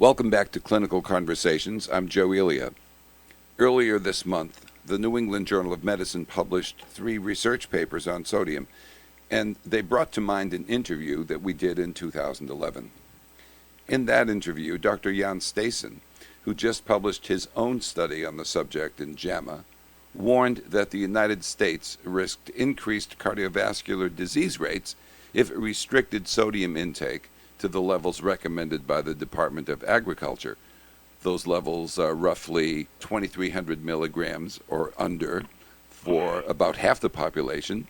Welcome back to Clinical Conversations. I'm Joe Elia. Earlier this month, the New England Journal of Medicine published 3 research papers on sodium, and they brought to mind an interview that we did in 2011. In that interview, Dr. Jan Staessen, who just published his own study on the subject in JAMA, warned that the United States risked increased cardiovascular disease rates if it restricted sodium intake to the levels recommended by the Department of Agriculture. Those levels are roughly 2,300 milligrams or under for about half the population,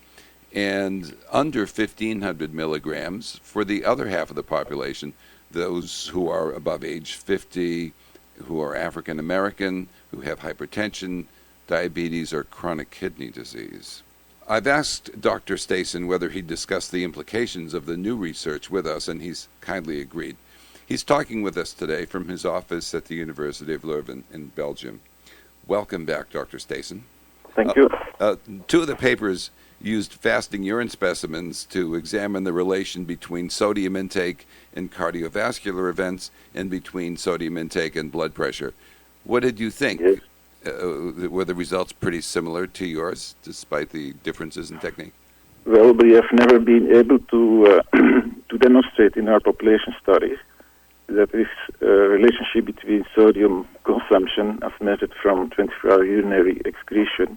and under 1,500 milligrams for the other half of the population, those who are above age 50, who are African American, who have hypertension, diabetes, or chronic kidney disease. I've asked Dr. Staessen whether he'd discuss the implications of the new research with us, and he's kindly agreed. He's talking with us today from his office at the University of Leuven in Belgium. Welcome back, Dr. Staessen. Thank you. 2 of the papers used fasting urine specimens to examine the relation between sodium intake and cardiovascular events and between sodium intake and blood pressure. What did you think? Yes. Were the results pretty similar to yours, despite the differences in technique? Well, we have never been able to to demonstrate in our population studies that this relationship between sodium consumption, as measured from 24-hour urinary excretion,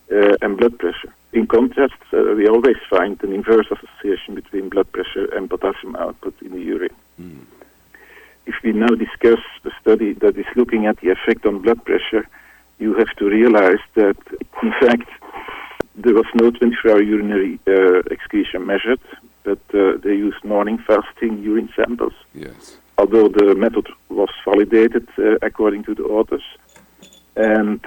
and blood pressure. In contrast, we always find an inverse association between blood pressure and potassium output in the urine. Mm. If we now discuss a study that is looking at the effect on blood pressure, you have to realize that, in fact, there was no 24-hour urinary excretion measured, but they used morning fasting urine samples. Yes. Although the method was validated according to the authors, and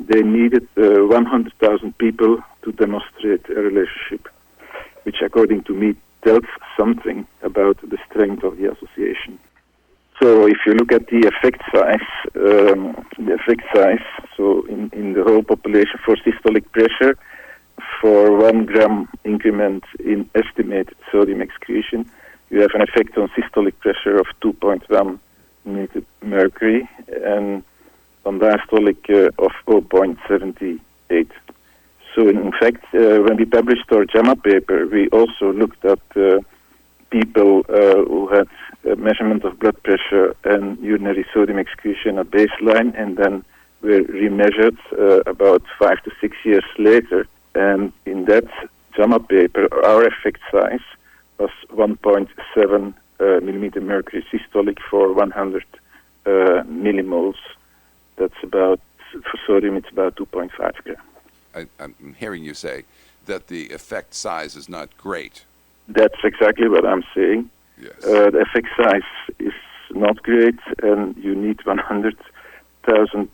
they needed 100,000 people to demonstrate a relationship, which, according to me, tells something about the strength of the association. So if you look at the effect size, so in the whole population for systolic pressure, for 1 gram increment in estimated sodium excretion, you have an effect on systolic pressure of 2.1 millimeter mercury and on diastolic of 0.78. So in fact, when we published our JAMA paper, we also looked at people who had a measurement of blood pressure and urinary sodium excretion at baseline, and then were remeasured about 5 to 6 years later. And in that JAMA paper, our effect size was 1.7 millimeter mercury systolic for 100 millimoles. That's about, for sodium, it's about 2.5 grams. I'm hearing you say that the effect size is not great. That's exactly what I'm saying. Yes. The effect size is not great, and you need 100,000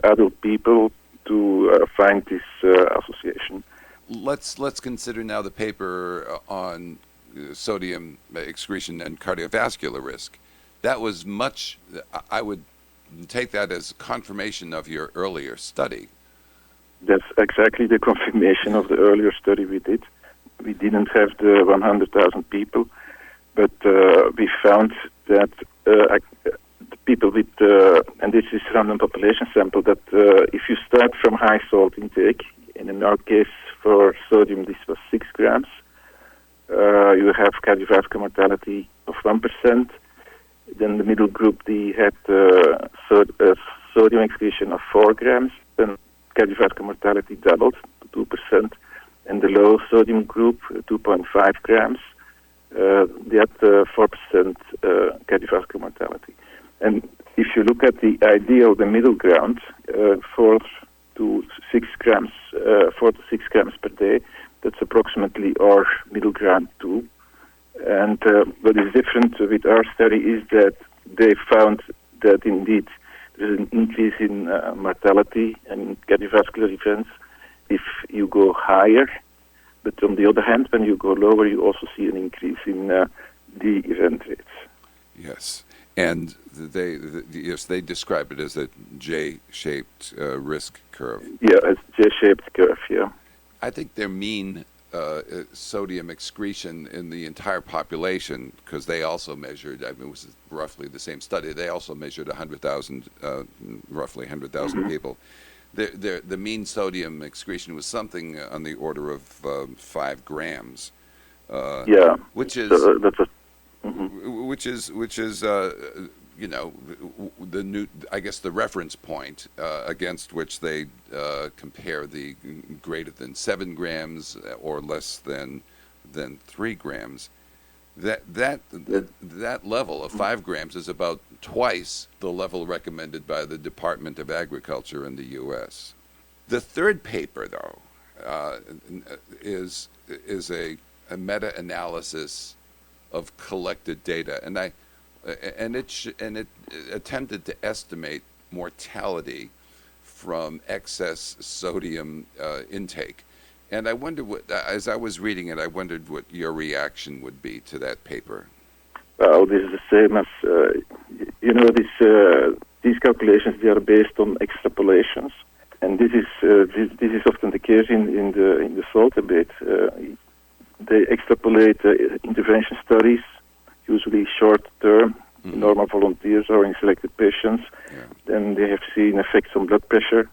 adult people to find this association. Let's consider now the paper on sodium excretion and cardiovascular risk. That was much, I would take that as confirmation of your earlier study. That's exactly the confirmation of the earlier study we did. We didn't have the 100,000 people, but we found that the people with, and this is random population sample, that if you start from high salt intake, and in our case for sodium this was 6 grams, you have cardiovascular mortality of 1%. Then the middle group, they had sodium excretion of 4 grams, and cardiovascular mortality doubled to 2%. And the low sodium group, 2.5 grams, they had 4% cardiovascular mortality. And if you look at the ideal, the middle ground, 4 to 6 grams per day, that's approximately our middle ground too. And what is different with our study is that they found that indeed there is an increase in mortality and cardiovascular events if you go higher. But on the other hand, when you go lower, you also see an increase in the event rates. Yes. And they describe it as a J-shaped risk curve. Yeah, a J-shaped curve, yeah. I think their mean sodium excretion in the entire population, because they also measured, I mean, it was roughly the same study, they also measured 100,000, roughly 100,000 people. The mean sodium excretion was something on the order of 5 grams, Yeah. which is So that's a, mhm. which is you know, the new, I guess, the reference point against which they compare the greater than 7 grams or less than 3 grams. That level of 5 grams is about twice the level recommended by the Department of Agriculture in the U.S. The third paper, though, is a meta-analysis of collected data, and it attempted to estimate mortality from excess sodium intake. And I wonder what, as I was reading it, I wondered what your reaction would be to that paper. Well, this is the same as these calculations. They are based on extrapolations, and this is often the case in the salt debate. They extrapolate intervention studies, usually short term, in normal volunteers or in selected patients. Yeah. Then they have seen effects on blood pressure,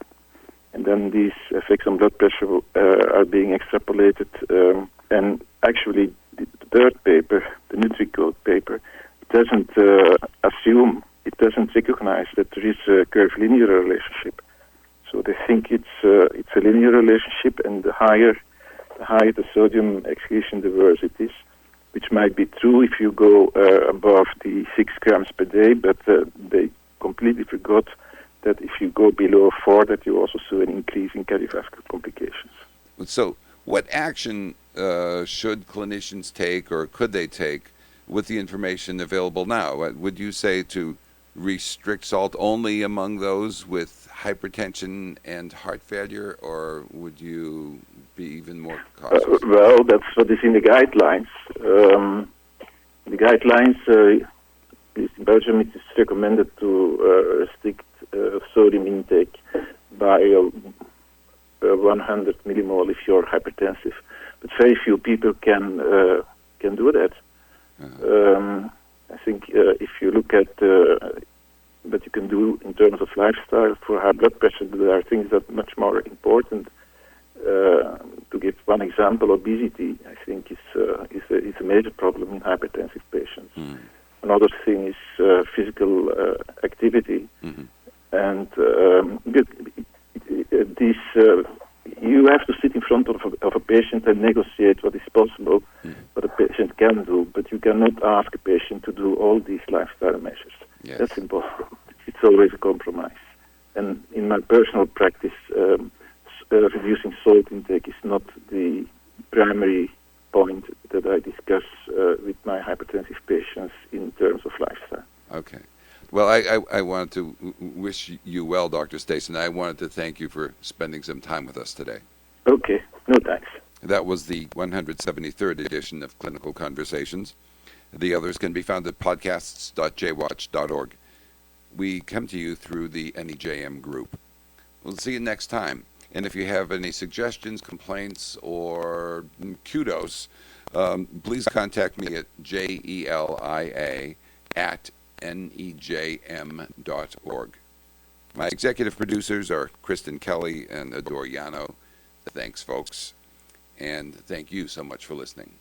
and then these effects on blood pressure are being extrapolated. And actually, the third paper, the NutriCode paper, it doesn't recognize that there is a curvilinear relationship. So they think it's a linear relationship, and the higher the sodium excretion, the worse it is, which might be true if you go above the 6 grams per day, but they completely forgot that if you go below 4, that you also see an increase in cardiovascular complications. So what action should clinicians take, or could they take, with the information available now? Would you say to restrict salt only among those with hypertension and heart failure, or would you be even more cautious? Well, that's what is in the guidelines. The guidelines, in Belgium, it is recommended to restrict sodium intake by 100 millimole if you're hypertensive. But very few people can do that. I think if you look at what you can do in terms of lifestyle for high blood pressure, there are things that are much more important. To give one example, obesity, I think, is a major problem in hypertensive patients. Another thing is physical activity, and you have to sit in front of a patient and negotiate what is possible, what a patient can do, but you cannot ask a patient to do all these lifestyle measures. Yes. That's impossible. It's always a compromise. And in my personal practice, reducing salt intake is not the primary point that I discuss with my hypertensive patients in terms of lifestyle. Okay. Well, I wanted to wish you well, Dr. Staessen. I wanted to thank you for spending some time with us today. Okay. No thanks. That was the 173rd edition of Clinical Conversations. The others can be found at podcasts.jwatch.org. We come to you through the NEJM group. We'll see you next time. And if you have any suggestions, complaints, or kudos, please contact me at jelia@nejm.org. My executive producers are Kristen Kelly and Adore Yano. Thanks, folks. And thank you so much for listening.